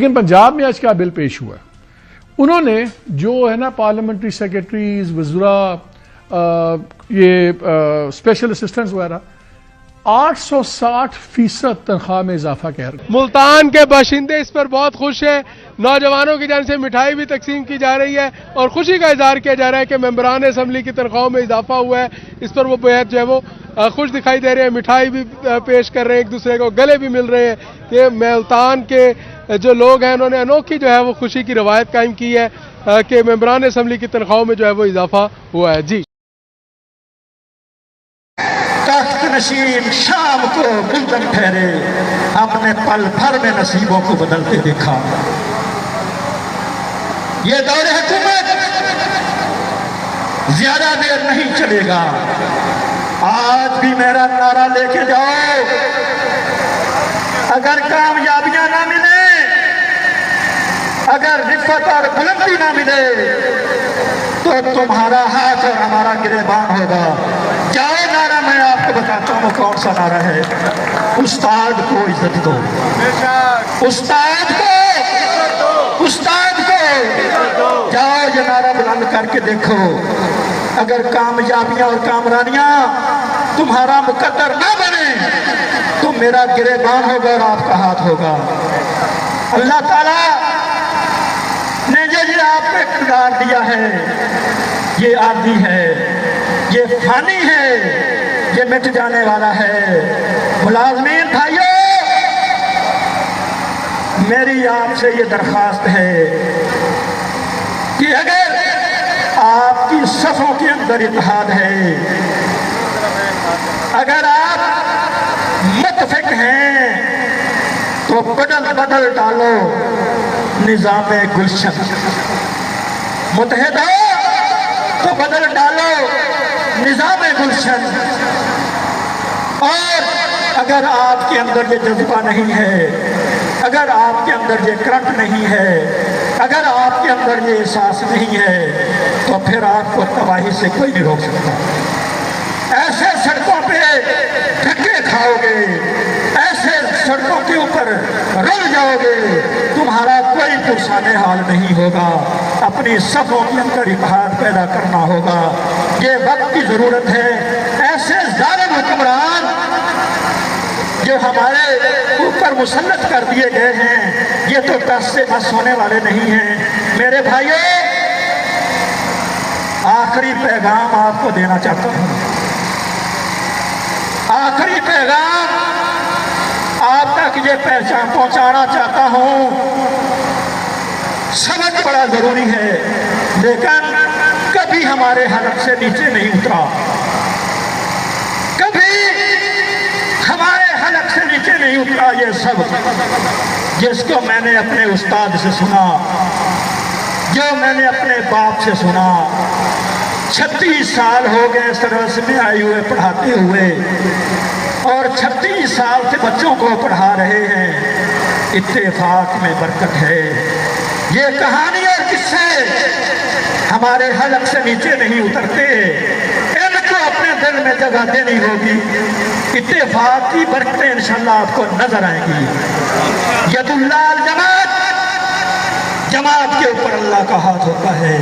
لیکن پنجاب میں آج کیا بل پیش ہوا ہے، انہوں نے جو ہے نا پارلیمنٹری سیکرٹریز، وزراء، یہ اسپیشل اسسٹنٹس وغیرہ 860% تنخواہ میں اضافہ کہہ رہے ہیں۔ ملتان کے باشندے اس پر بہت خوش ہیں، نوجوانوں کی جانب سے مٹھائی بھی تقسیم کی جا رہی ہے اور خوشی کا اظہار کیا جا رہا ہے کہ ممبران اسمبلی کی تنخواہوں میں اضافہ ہوا ہے۔ اس پر وہ بہت جو ہے وہ خوش دکھائی دے رہے ہیں، مٹھائی بھی پیش کر رہے ہیں، ایک دوسرے کو گلے بھی مل رہے ہیں کہ ملتان کے جو لوگ ہیں انہوں نے انوکھی جو ہے وہ خوشی کی روایت قائم کی ہے کہ ممبران اسمبلی کی تنخواہوں میں جو ہے وہ اضافہ ہوا ہے۔ جی تخت نشین شام کو گلدن ٹھہرے، ہم نے پل بھر میں نصیبوں کو بدلتے دیکھا۔ یہ دور حکومت زیادہ دیر نہیں چلے گا۔ آج بھی میرا نعرہ لے کے جاؤ، اگر کامیابیاں نہ ملیں، اگر رفت اور بلندی نہ ملے تو تمہارا ہاتھ اور ہمارا گریبان ہوگا۔ جاؤ، نعرہ میں آپ کو بتاتا ہوں کون سا نعرہ ہے۔ استاد کو عزت دو، استاد کو، استاد کو جاؤ، یہ نعرہ بلند کر کے دیکھو۔ اگر کامیابیاں اور کامرانیاں تمہارا مقدر نہ بنے تو میرا گریبان ہوگا اور آپ کا ہاتھ ہوگا۔ اللہ تعالیٰ نے جو آپ کو اقتدار دیا ہے یہ عادی ہے، یہ فانی ہے، یہ مٹ جانے والا ہے۔ ملازمین بھائیو، میری آپ سے یہ درخواست ہے کہ اگر آپ کی صفوں کے اندر اتحاد ہے، اگر آپ متفق ہیں تو بدل ڈالو نظام گلشن، متحد ہو تو بدل ڈالو نظام گلشن۔ اور اگر آپ کے اندر یہ جذبہ نہیں ہے، اگر آپ کے اندر یہ کرنٹ نہیں ہے، اگر آپ کے اندر یہ احساس نہیں ہے تو پھر آپ کو تباہی سے کوئی نہیں روک سکتا۔ ایسے سڑکوں پہ دھکے کھاؤ گے، ایسے سڑکوں کے اوپر رل جاؤ گے، تمہارا کوئی پرسان حال نہیں ہوگا۔ اپنی صفوں کے اندر اتحاد پیدا کرنا ہوگا۔ یہ وقت کی ضرورت ہے۔ ایسے ظالم حکمران جو ہمارے اوپر مسلط کر دیے گئے ہیں، یہ تو ٹس سے بس ہونے والے نہیں ہیں۔ میرے بھائیو، آخری پیغام آپ کو دینا چاہتا ہوں، آخری پیغام آپ تک یہ پہچان پہنچانا چاہتا ہوں۔ سبق بڑا ضروری ہے لیکن کبھی ہمارے حلق سے نیچے نہیں اترا، کبھی ہمارے حلق سے نیچے نہیں اترا یہ سبق، جس کو میں نے اپنے استاد سے سنا، جو میں نے اپنے باپ سے سنا۔ 36 سال ہو گئے سروس میں آئے ہوئے پڑھاتے ہوئے، اور 36 سال سے بچوں کو پڑھا رہے ہیں۔ اتفاق میں برکت ہے۔ یہ کہانی اور قصے ہمارے حلق سے نیچے نہیں اترتے، ان کو اپنے دل میں جگہ دینی ہوگی۔ اتفاق کی برکتیں انشاءاللہ آپ کو نظر آئیں گی۔ ید اللہ الجماعت، جماعت کے اوپر اللہ کا ہاتھ ہوتا ہے،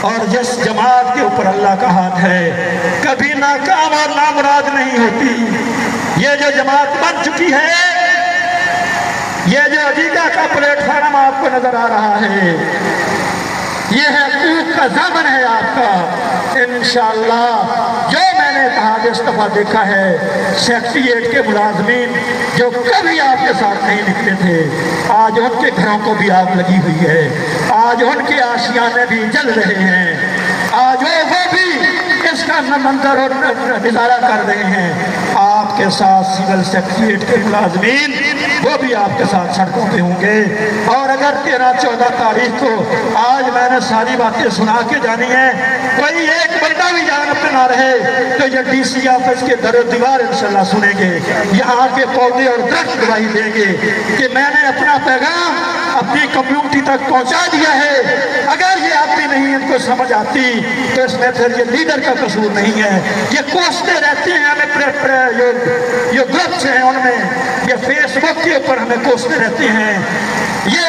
اور جس جماعت کے اوپر اللہ کا ہاتھ ہے کبھی ناکام اور نامراد نہیں ہوتی۔ یہ جو جماعت بن چکی ہے، یہ جو عقیدہ کا پلیٹ فارم آپ کو نظر آ رہا ہے، یہ حقوق کا ضامن ہے آپ کا۔ انشاءاللہ جو میں نے اتحاد استفا دیکھا ہے، سیکریٹریٹ کے ملازمین جو کبھی آپ کے ساتھ نہیں نکلے تھے، آج ان کے گھروں کو بھی آگ لگی ہوئی ہے، آج ان کے آشیانے بھی جل رہے ہیں، آج وہ بھی اس کا منظر اور نظارہ کر رہے ہیں۔ آپ کے ساتھ سول سیکریٹریٹ کے ملازمین وہ بھی آپ کے ساتھ سڑکوں پہ ہوں گے۔ اور اگر 13-14 تاریخ کو آج میں نے ساری باتیں سنا کے جانی ہے، کوئی ایک بندہ بھی جان پہ نہ رہے تو یہ ڈی سی آفس کے در و دیوار انشاءاللہ سنیں گے، یہاں کے پودے اور درخت گواہی دیں گے کہ میں نے اپنا پیغام اپنی کمیونٹی تک پہنچا دیا ہے۔ اگر یہ آدمی نہیں ان کو سمجھ آتی تو اس میں پھر یہ لیڈر کا قصور نہیں ہے۔ یہ کوستے رہتے ہیں، ہمیں یہ گروپس ہیں ان میں، یہ فیس بک کے اوپر ہمیں کوستے رہتے ہیں، یہ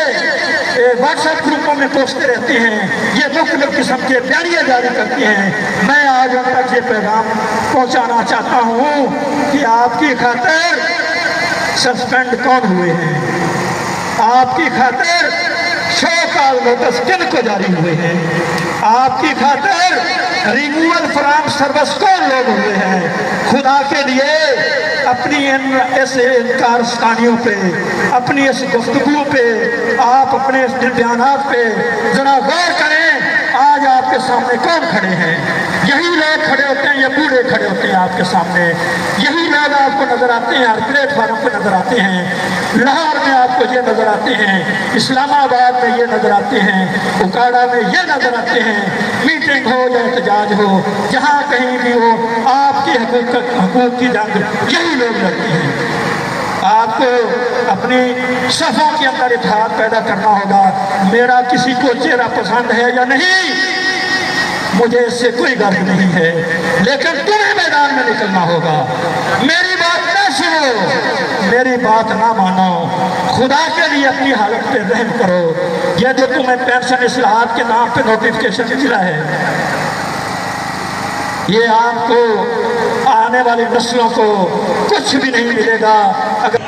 व्हाट्सएप ग्रुपों में पोस्टें रहती हैं, ये मुख्तलिफ किस्म के बयानियाँ जारी करती हैं। मैं आज उन तक ये पैगाम पहुँचाना चाहता हूँ कि आपकी खातिर सस्पेंड कौन हुए हैं, आपकी खातिर शो कॉज नोटिस किन को जारी हुए हैं, आपकी खातिर रिमूवल फ्रॉम सर्विस कौन लोग हुए हैं। खुदा के लिए अपनी इस इनकारस्तानियों पे, अपनी इस गुफ्तगू पे, आप अपने इस बयानात पे जरा गौर करें। आज आपके सामने कौन खड़े हैं? यही लोग खड़े होते हैं, ये बूढ़े खड़े होते हैं आपके सामने। यही लोग आपको नजर आते हैं, हर प्लेटफार्म पे नजर आते हैं। लाहौर में आपको ये नजर आते हैं, इस्लामाबाद में ये नजर आते हैं, उकाड़ा में ये नजर आते हैं। मीटिंग हो या एहतजाज हो, जहाँ कहीं भी हो, आपकी हकूक की जंग यही लोग लड़ते हैं। आपको अपनी सफ़ों के अंदर इत्तेहाद पैदा करना होगा। मेरा किसी को चेहरा पसंद है या नहीं, मुझे इससे कोई गर्व नहीं है, लेकिन तुम्हें मैदान में निकलना होगा। मेरी बात ना सुनो, मेरी बात ना मानो, खुदा के लिए अपनी हालत पे रहम करो। यह जो तुम्हें पेंशन इस्लाहात के नाम पे नोटिफिकेशन मिला है, ये आपको आने वाली नस्लों को कुछ भी नहीं मिलेगा। अगर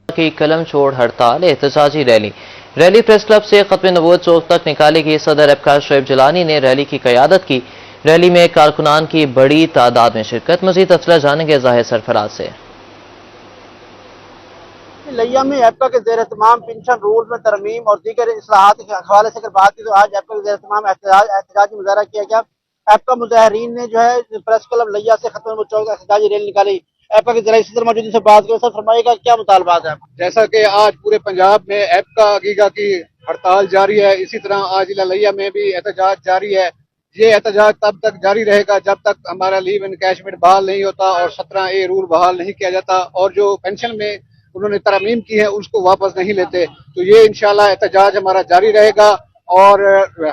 की कलम छोड़ हड़ताल एहतजाजी रैली प्रेस क्लब से खत्म नबूवत चौक तक निकाली गई। सदर एबकार शोएब जिलानी ने रैली की क़यादत की। रैली में कारकुनान की बड़ी तादाद में शिरकत। मजीद तफसीलात जानेंगे ज़ाहिर सरफराज से। लिया में एप्का के ज़ेर एहतमाम पेंशन रूल में तरमीम और दीगर इस्लाहात के हवाले से अगर बात की तो आज एप्का के ज़ेर एहतमाम एहतजाजी मुजाहरा किया गया। एप्का मुजाहरीन ने जो है प्रेस क्लब लिया से खत्म नबूवत चौक एहतजाजी रैली निकाली। एप्का के ज़रिए सदर मौजूद से बात करें, सर फरमाइएगा क्या मुतालबात है? जैसा कि आज पूरे पंजाब में एप्का अगीगा की हड़ताल जारी है, इसी तरह आज लिया में भी एहतजाज जारी है। ये एहतजाज तब तक जारी रहेगा जब तक हमारा लीव एनकैशमेंट बहाल नहीं होता और 17A रूल बहाल नहीं किया जाता और जो पेंशन में उन्होंने तरमीम की है उसको वापस नहीं लेते। तो ये इंशाल्लाह एहतजाज हमारा जारी रहेगा और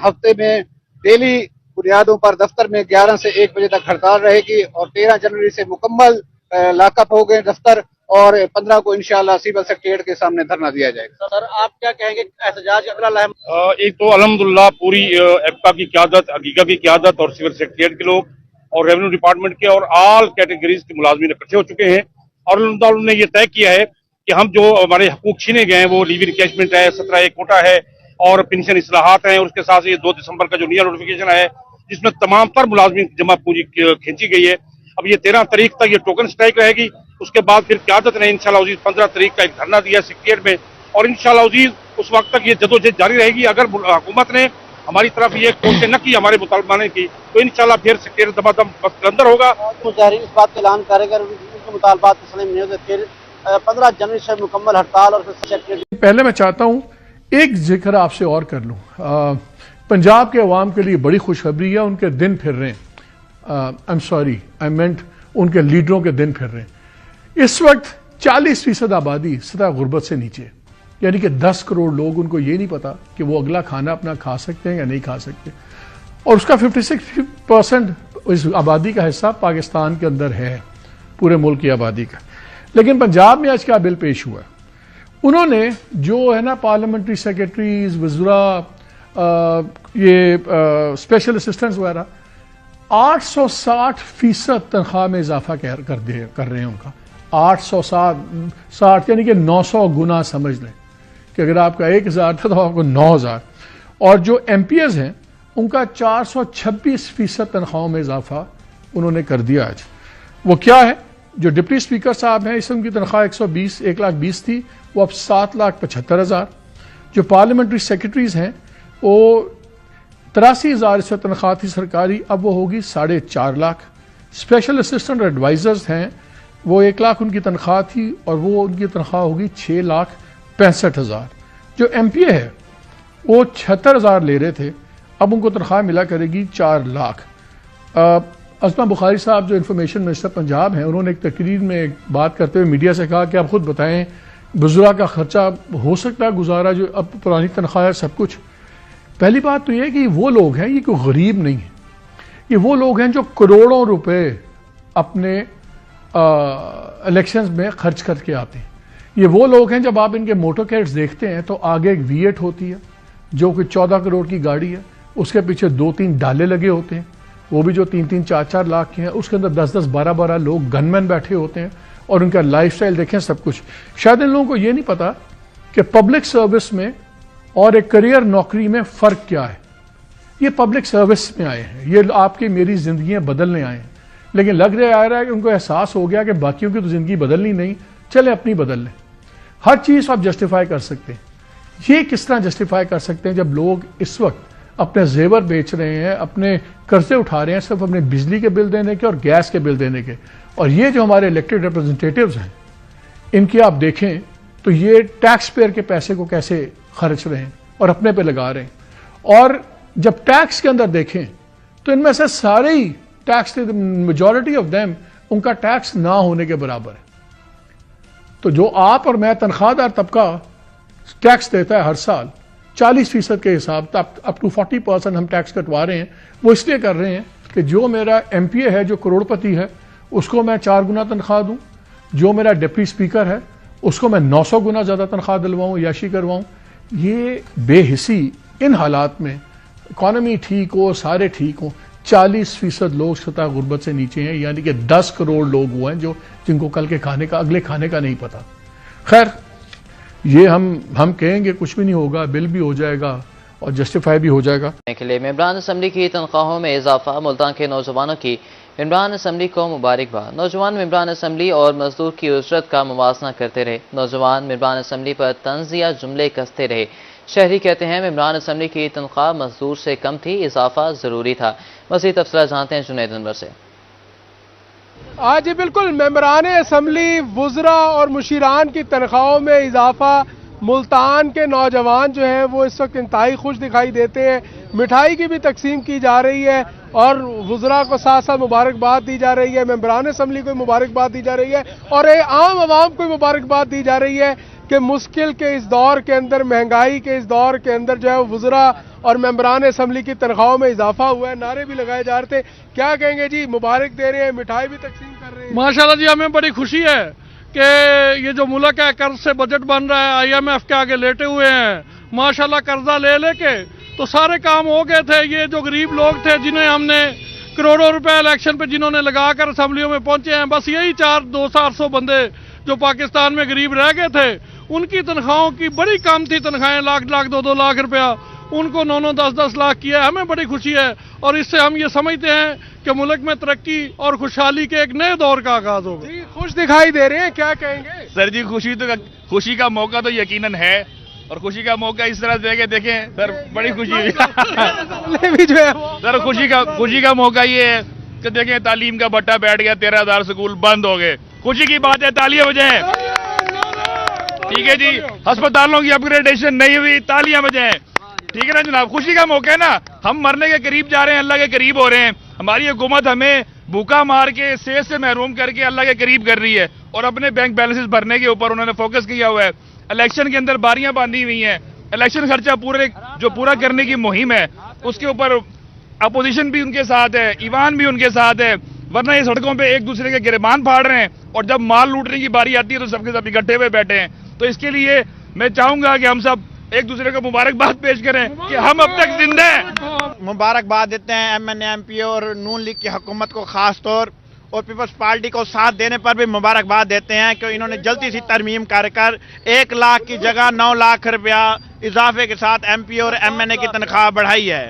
हफ्ते में डेली बुनियादों पर दफ्तर में 11 से 1 बजे तक हड़ताल रहेगी और 13 जनवरी से मुकम्मल लाकअप हो गए दफ्तर और 15 को इंशाल्लाह सिविल सेक्रेटरिएट के सामने धरना दिया जाएगा। सर आप क्या कहेंगे एहतजाज अगला? एक तो अल्हम्दुलिल्लाह पूरी एप्का की क़यादत, अगीगा की क़यादत और सिविल सेक्रेटरिएट के लोग और रेवेन्यू डिपार्टमेंट के और ऑल कैटेगरीज के मुलाजमीन इकट्ठे हो चुके हैं और उन्होंने ये तय किया है कि हम जो हमारे हकूक छीने गए हैं वो लीव एनकैशमेंट है, 17A कोटा है और पेंशन इस्लाहात हैं और उसके साथ ये 2 दिसंबर का जो नया नोटिफिकेशन है जिसमें तमाम तर मुलाजमीन जमा पूंजी खींची गई है। अब ये 13 तारीख तक ये टोकन स्ट्राइक रहेगी, उसके बाद फिर क़यादत ने इंशाल्लाह अज़ीज़ 15 तारीख का एक धरना दिया सेक्रेटरिएट में और इंशाल्लाह अज़ीज़ उस वक्त तक ये जदोजहद जारी रहेगी। अगर हुकूमत ने हमारी तरफ ये कोशिश न की हमारे मुतालबाने की तो इंशाल्लाह फिर सेक्रेटरिएट दमादम अंदर होगा। मुजाहिरीन इस बात का ऐलान करेगा उनके मुतालबात तस्लीम नहीं होते फिर 15 जनवरी से मुकम्मल हड़ताल और सेक्रेटरी। पहले मैं चाहता हूँ एक जिक्र आपसे और कर लूँ। पंजाब के अवाम के लिए बड़ी खुशखबरी है, उनके दिन फिर रहे हैं। आई मेंट उनके लीडरों के दिन फिर रहे हैं। इस वक्त 40% आबादी सतह गुर्बत से नीचे, यानी कि 10 करोड़ लोग, उनको ये नहीं पता कि वो अगला खाना अपना खा सकते हैं या नहीं खा सकते और उसका 56% इस आबादी का हिस्सा पाकिस्तान के अंदर है, पूरे मुल्क की आबादी का। लेकिन पंजाब में आज क्या बिल पेश हुआ, उन्होंने जो है ना पार्लियामेंट्री सेक्रेटरीज, वज़रा, स्पेशल असिस्टेंट्स वगैरह 860% तनख्वाह में इजाफा कर रहे हैं उनका। 860 यानी कि 900 गुना समझ लें कि अगर आपका 1000 था तो आपको 9000। और जो MPs हैं उनका 426% तनख्वाहों में इजाफा उन्होंने कर दिया आज। वो क्या है, जो डिप्टी स्पीकर साहब हैं इसमें उनकी तनख्वाह 1,20,000 थी, वो अब 7,75,000। जो पार्लियामेंट्री सेक्रेटरीज हैं वो 83,000 इस तनख्वाह थी सरकारी, अब वो होगी 4.5 लाख। स्पेशल असिस्टेंट एडवाइजर्स हैं वो 1 लाख उनकी तनख्वाह थी और वो उनकी तनख्वाह होगी 6,65,000। जो MPA है वो 76,000 ले रहे थे, अब उनको तनख्वाह मिला करेगी 4 लाख। असमा बुखारी साहब जो इंफॉर्मेशन मिनिस्टर पंजाब हैं, उन्होंने एक तकरीर में बात करते हुए मीडिया से कहा कि आप खुद बताएं बुजुर्ग का खर्चा हो सकता है गुजारा, जो अब पुरानी तनख्वाह है सब कुछ। पहली बात तो ये है कि वो लोग हैं, ये कोई गरीब नहीं है, ये वो लोग हैं जो करोड़ों रुपए अपने इलेक्शंस में खर्च करके आते हैं। ये वो लोग हैं, जब आप इनके मोटरकैड्स देखते हैं तो आगे एक V8 होती है जो कि 14 करोड़ की गाड़ी है, उसके पीछे 2-3 डाले लगे होते हैं, वो भी जो 3-3, 4-4 लाख के हैं, उसके अंदर 10-10, 12-12 लोग गनमैन बैठे होते हैं, और उनका लाइफस्टाइल देखें, सब कुछ। शायद इन लोगों को ये नहीं पता कि पब्लिक सर्विस में और एक करियर नौकरी में फ़र्क क्या है। ये पब्लिक सर्विस में आए हैं, ये आपकी मेरी ज़िंदगियाँ बदलने आए हैं, लेकिन लग रहा है कि उनको एहसास हो गया कि बाकियों की तो ज़िंदगी बदलनी नहीं, चले अपनी बदल लें। हर चीज़ आप जस्टिफाई कर सकते हैं। ये किस तरह जस्टिफाई कर सकते हैं जब लोग इस वक्त अपने जेवर बेच रहे हैं, अपने कर्जे उठा रहे हैं, सिर्फ अपने बिजली के बिल देने के और गैस के बिल देने के। और ये जो हमारे इलेक्टेड रिप्रेजेंटेटिव्स हैं, इनकी आप देखें तो ये टैक्स पेयर के पैसे को कैसे खर्च रहे हैं और अपने पे लगा रहे हैं। और जब टैक्स के अंदर देखें तो इनमें से सारे ही टैक्स, मेजॉरिटी ऑफ देम, उनका टैक्स ना होने के बराबर है। तो जो आप और मैं तनख्वाहदार तबका टैक्स देता है हर साल 40% के हिसाब, अप टू 40% हम टैक्स कटवा रहे हैं। वो इसलिए कर रहे हैं कि जो मेरा MPA है, जो करोड़पति है, उसको मैं 4 गुना तनख्वाह दूं, जो मेरा डिप्टी स्पीकर है उसको मैं 900 गुना ज़्यादा तनख्वाह दिलवाऊं, याशी करवाऊं। ये बेहिसी इन हालात में, इकॉनमी ठीक हो, सारे ठीक हो, 40% लोग सतह गुर्बत से नीचे हैं, यानी कि 10 करोड़ लोग हुए हैं जिनको कल के खाने का, अगले खाने का नहीं पता। खैर, ये हम कहेंगे कुछ भी नहीं होगा, बिल भी हो जाएगा और जस्टिफाई भी हो जाएगा। के लिए मेंबरान असम्बली की तनख्वाहों में इजाफा, मुल्तान के नौजवानों की मेंबरान असम्बली को मुबारकबाद। नौजवान मेंबरान असम्बली और मजदूर की उजरत का मुवाजना करते रहे। नौजवान मेंबरान असम्बली पर तंजिया जुमले कसते रहे। शहरी कहते हैं मेंबरान असम्बली की तनख्वाह मजदूर से कम थी, इजाफा जरूरी था। मज़ीद तफसीलात जानते हैं जुनैद अनवर से। आज जी बिल्कुल, मेंबरान असम्बली, वुज़रा और मुशीरान की तनख्वाहों में इजाफा। मुल्तान के नौजवान जो हैं वो इस वक्त इंतहाई खुश दिखाई देते हैं। मिठाई की भी तकसीम की जा रही है और वुज़रा को साथ साथ मुबारकबाद दी जा रही है, मेंबरान असम्बली को मुबारकबाद दी जा रही है और आम आवाम को मुबारकबाद दी जा रही है कि मुश्किल के इस दौर के अंदर, महंगाई के इस दौर के अंदर जो है वुज़रा और मेंबरान असम्बली की तनख्वाहों में इजाफा हुआ है। नारे भी लगाए जा रहे थे। क्या कहेंगे जी, मुबारक दे रहे हैं, मिठाई भी तकसीम कर रहे हैं। माशाल्लाह जी, हमें बड़ी खुशी है कि ये जो मुल्क है कर्ज से बजट बन रहा है, IMF के आगे लेटे हुए हैं। माशाल्लाह कर्जा ले लेके तो सारे काम हो गए थे। ये जो गरीब लोग थे जिन्हें हमने करोड़ों रुपए इलेक्शन पे जिन्होंने लगाकर असम्बलियों में पहुंचे हैं, बस यही 200-800 बंदे जो पाकिस्तान में गरीब रह गए थे, उनकी तनख्वाहों की बड़ी कम थी, तनख्वाहें लाख 2-2 लाख रुपया, उनको 9-9, 10-10 लाख किया है। हमें बड़ी खुशी है और इससे हम ये समझते हैं कि मुल्क में तरक्की और खुशहाली के एक नए दौर का आगाज होगा। खुश दिखाई दे रहे हैं, क्या कहेंगे? सर जी, खुशी का मौका तो यकीनन है और खुशी का मौका इस तरह से देखें सर, बड़ी खुशी भी जो है सर, खुशी का मौका ये है कि देखें तालीम का बट्टा बैठ गया, 13,000 स्कूल बंद हो गए। खुशी की बात है, तालियां बजाएं। ठीक है जी, अस्पतालों की अपग्रेडेशन नहीं हुई, तालियां बजाएं। ठीक है ना जनाब, खुशी का मौका है ना। हम मरने के करीब जा रहे हैं, अल्लाह के करीब हो रहे हैं। हमारी हुकूमत हमें भूखा मार के, सेहत से महरूम करके अल्लाह के करीब कर रही है और अपने बैंक बैलेंसेस भरने के ऊपर उन्होंने फोकस किया हुआ है। इलेक्शन के अंदर बारियां बांधी हुई हैं, इलेक्शन खर्चा पूरा करने की मुहिम है, उसके ऊपर अपोजिशन भी उनके साथ है, ईवान भी उनके साथ है, वरना ये सड़कों पे एक दूसरे के गिरबान फाड़ रहे हैं और जब माल लूटने की बारी आती है तो सबके सब इकट्ठे हुए बैठे हैं। तो इसके लिए मैं चाहूंगा कि हम सब एक दूसरे को मुबारकबाद पेश करें कि हम अब तक जिंदा हैं। मुबारकबाद देते हैं MNA MP और नून लीग की हुकूमत को खास तौर और पीपल्स पार्टी को साथ देने पर भी मुबारकबाद देते हैं कि इन्होंने जल्दी सी तरमीम कर 1 लाख की जगह 9 लाख रुपया इजाफे के साथ MP और MNA की तनख्वाह बढ़ाई है।